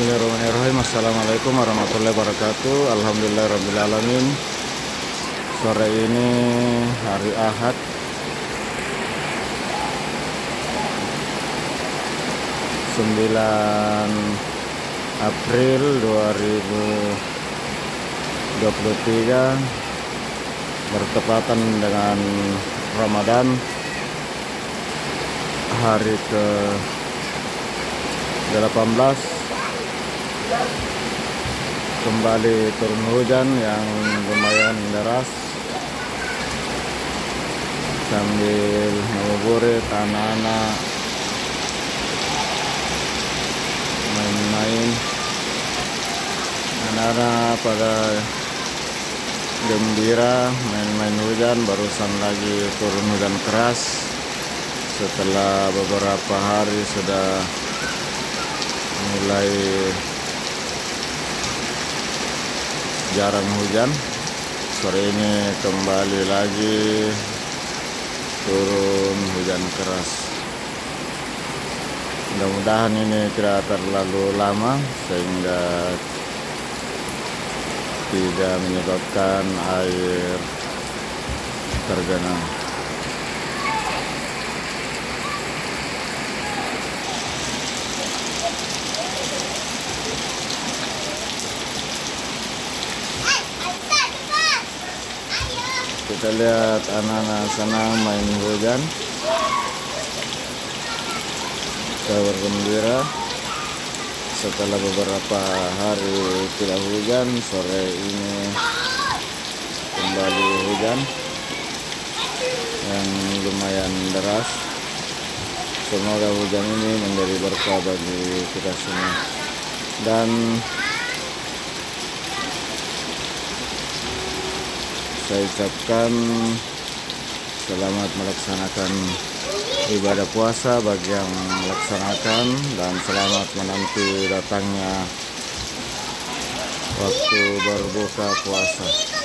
Bismillahirrahmanirrahim. Assalamualaikum warahmatullahi wabarakatuh. Alhamdulillahirrabbilalamin. Sore ini hari Ahad, 9 April 2023, bertepatan dengan Ramadan, hari ke-18. Kembali turun hujan yang lumayan deras, sambil ngabuburit anak-anak main-main. Anak-anak pada gembira main-main hujan. Barusan lagi turun hujan keras, setelah beberapa hari sudah mulai jarang hujan. Sore ini kembali lagi turun hujan keras. Mudah-mudahan ini tidak terlalu lama sehingga tidak menyebabkan air tergenang. Kita lihat anak-anak sana main hujan, kita bergembira setelah beberapa hari tidak hujan. Sore ini kembali hujan yang lumayan deras. Semoga hujan ini menjadi berkah bagi kita semua. Dan saya ucapkan selamat melaksanakan ibadah puasa bagi yang melaksanakan, dan selamat menanti datangnya waktu berbuka puasa.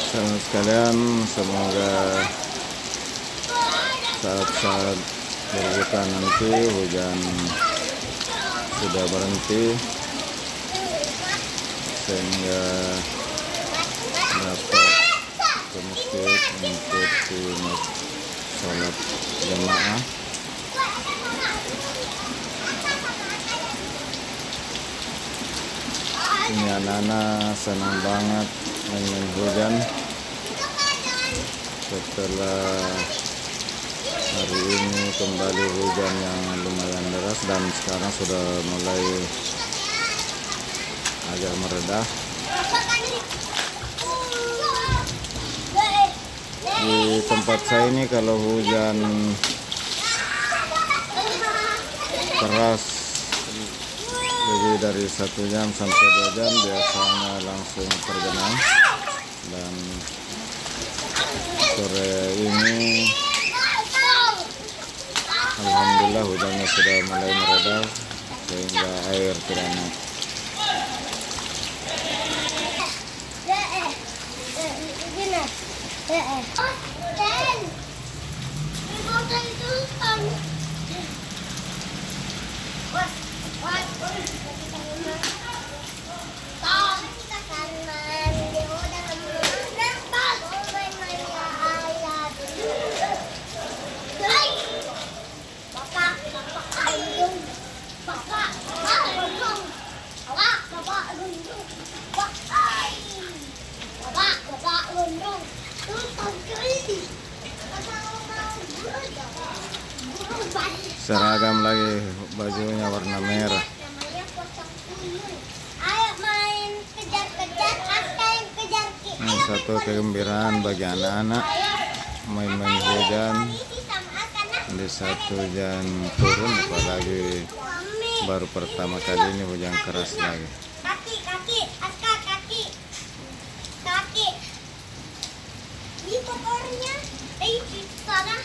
Saudara sekalian, semoga saat-saat berbuka nanti hujan sudah berhenti sehingga dapat ke masjid untuk sholat jamaah. Ini anak-anak senang banget main hujan setelah hari ini kembali hujan yang lumayan deras, dan sekarang sudah mulai agak mereda. Di tempat saya ini kalau hujan keras lebih dari 1 jam sampai 2 jam biasanya langsung tergenang. Dan sore ini alhamdulillah hujannya sudah mulai mereda sehingga air tidak naik. Seragam lagi, bajunya warna merah. Namanya pocong tuyul. Ayo main kejar-kejar, Aska yang kejar Ki. Ini satu kegembiraan bagi anak-anak main-main hujan. Di satu hujan turun, apalagi baru pertama kali ini hujan keras lagi. Kaki, Aska kaki. Di kotornya, di sana.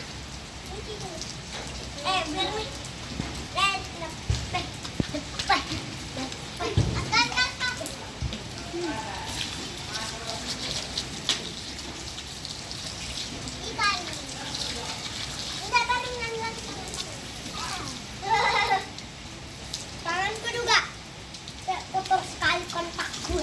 Biar nih. Tanganku juga kotor sekali kontakku.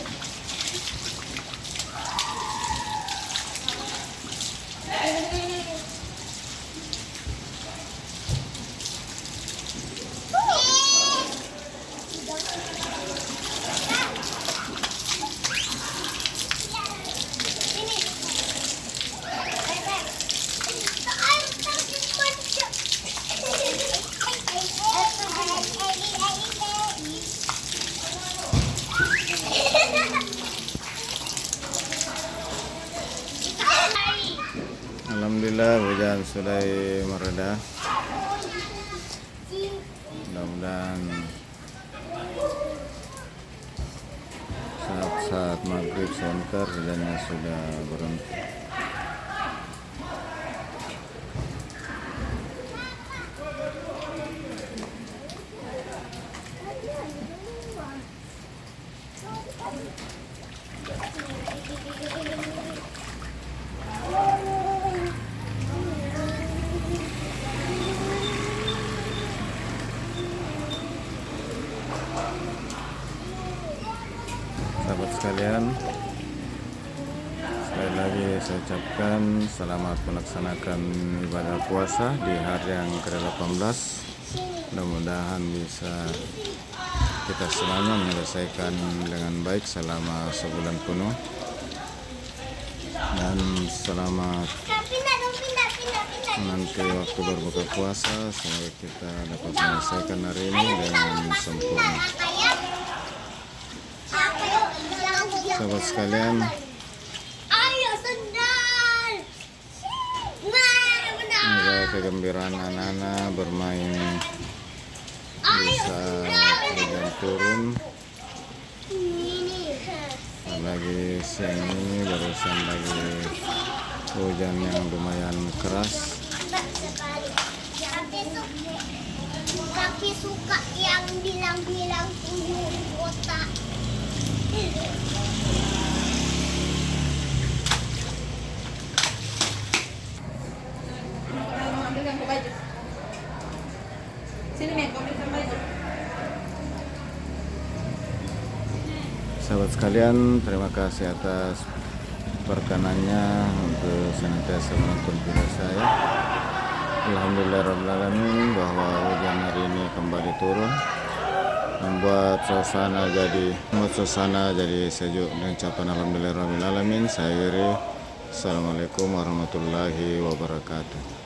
Alhamdulillah hujan sudah mereda. Mudah-mudahan saat maghrib sebentar hujannya sudah berhenti. Sahabat sekalian, sekali lagi saya ucapkan selamat melaksanakan ibadah puasa di hari yang ke-18. Mudah-mudahan bisa kita semuanya menyelesaikan dengan baik selama sebulan penuh, dan selamat nanti waktu berbuka puasa semoga kita dapat menyelesaikan hari ini dengan sempurna. Sahabat sekalian, semoga kegembiraan anak-anak bermain di saat hujan turun. Apalagi siang ini barusan lagi hujan yang lumayan keras. Kaki suka yang bilang-bilang tuyul kota. Ambilkan ke baju. Sini men, ambilkan baju. Sahabat sekalian, terima kasih atas perkenannya untuk senantiasa menonton video saya. Alhamdulillahirrahmanirrahim bahwa hujan hari ini kembali turun, membuat suasana jadi sejuk. Dengan ucapan alhamdulillahirrahmanirrahim, saya akhiri. Assalamualaikum warahmatullahi wabarakatuh.